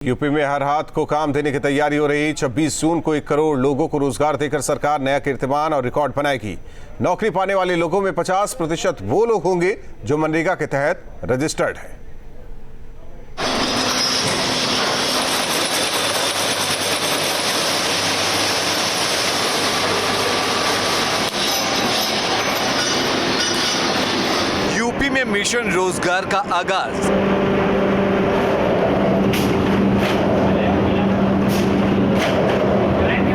UP में हर हाथ को काम देने की तैयारी हो रही। 26 जून को 1 करोड़ लोगों को रोजगार देकर सरकार नया कीर्तिमान और रिकॉर्ड बनाएगी। नौकरी पाने वाले लोगों में 50% वो लोग होंगे जो मनरेगा के तहत रजिस्टर्ड हैं। यूपी में मिशन रोजगार का आगाज।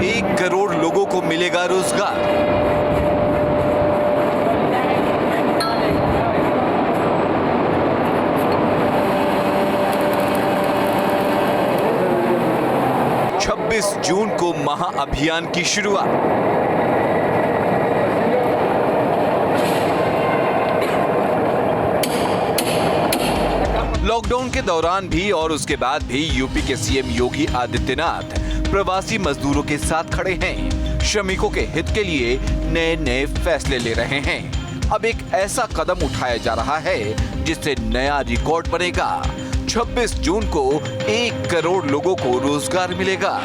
1 करोड़ लोगों को मिलेगा रोजगार। छब्बीस जून को महाअभियान की शुरुआत। लॉकडाउन के दौरान भी और उसके बाद भी यूपी के सीएम योगी आदित्यनाथ प्रवासी मजदूरों के साथ खड़े हैं। श्रमिकों के हित के लिए नए नए फैसले ले रहे हैं। अब एक ऐसा कदम उठाया जा रहा है जिससे नया रिकॉर्ड बनेगा। 26 जून को 1 करोड़ लोगों को रोजगार मिलेगा।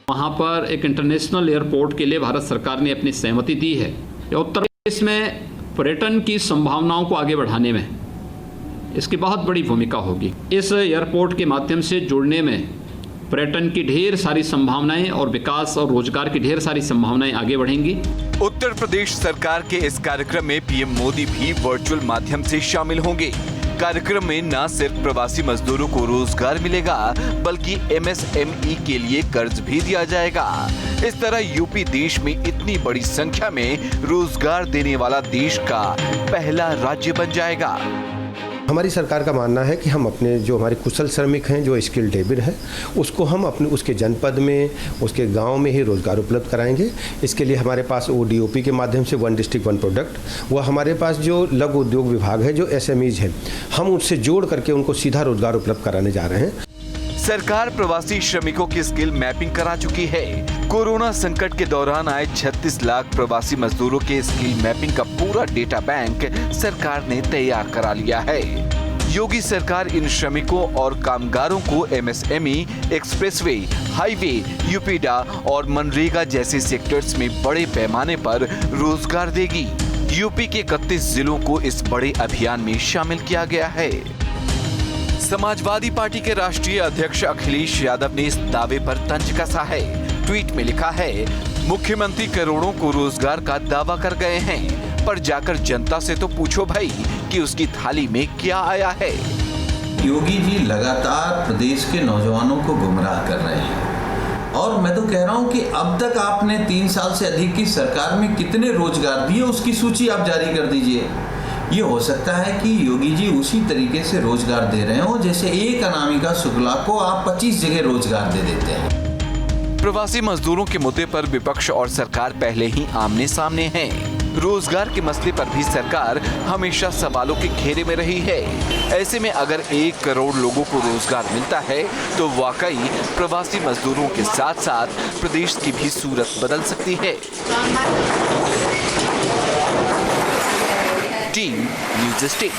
वहां पर एक इंटरनेशनल एयरपोर्ट के लिए भारत सरकार ने अपनी सहमति दी है। उत्तर प्रदेश में पर्यटन की संभावनाओं को आगे बढ़ाने में इसकी बहुत बड़ी भूमिका होगी। इस एयरपोर्ट के माध्यम से जुड़ने में पर्यटन की ढेर सारी संभावनाएं और विकास और रोजगार की ढेर सारी संभावनाएं आगे बढ़ेंगी। उत्तर प्रदेश सरकार के इस कार्यक्रम में पीएम मोदी भी वर्चुअल माध्यम से शामिल होंगे। कार्यक्रम में न सिर्फ प्रवासी मजदूरों को रोजगार मिलेगा बल्कि एमएसएमई के लिए कर्ज भी दिया जाएगा। इस तरह यूपी देश में इतनी बड़ी संख्या में रोजगार देने वाला देश का पहला राज्य बन जाएगा। हमारी सरकार का मानना है कि हम अपने जो हमारे कुशल श्रमिक हैं, जो स्किल्ड लेबर है, उसको हम अपने उसके जनपद में, उसके गांव में ही रोजगार उपलब्ध कराएंगे। इसके लिए हमारे पास ODOP के माध्यम से 1 डिस्ट्रिक्ट 1 प्रोडक्ट, वह हमारे पास जो लघु उद्योग विभाग है, जो SMEs है, हम उससे जोड़ करके उनको सीधा रोजगार उपलब्ध कराने जा रहे हैं। सरकार प्रवासी श्रमिकों की स्किल मैपिंग करा चुकी है। कोरोना संकट के दौरान आए 36 लाख प्रवासी मजदूरों के स्किल मैपिंग का पूरा डेटा बैंक सरकार ने तैयार करा लिया है। योगी सरकार इन श्रमिकों और कामगारों को MSME, एक्सप्रेसवे, हाईवे, यूपीडा और मनरेगा जैसे सेक्टर्स में बड़े पैमाने पर रोजगार देगी। यूपी के 31 जिलों को इस बड़े अभियान में शामिल किया गया है। समाजवादी पार्टी के राष्ट्रीय अध्यक्ष अखिलेश यादव ने इस दावे पर तंज कसा है। ट्वीट में लिखा है, मुख्यमंत्री करोड़ों को रोजगार का दावा कर गए हैं, पर जाकर जनता से तो पूछो भाई कि उसकी थाली में क्या आया है। योगी जी लगातार प्रदेश के नौजवानों को गुमराह कर रहे हैं और मैं तो कह रहा हूं कि अब तक आपने 3 साल से अधिक की सरकार में कितने रोजगार दिए उसकी सूची आप जारी कर दीजिए। ये हो सकता है कि योगी जी उसी तरीके से रोजगार दे रहे हो जैसे एक अनामिका शुक्ला को आप 25 जगह रोजगार दे देते हैं। प्रवासी मजदूरों के मुद्दे पर विपक्ष और सरकार पहले ही आमने सामने हैं। रोजगार के मसले पर भी सरकार हमेशा सवालों के घेरे में रही है। ऐसे में अगर 1 करोड़ लोगों को रोजगार मिलता है तो वाकई प्रवासी मजदूरों के साथ साथ प्रदेश की भी सूरत बदल सकती है। Team news state.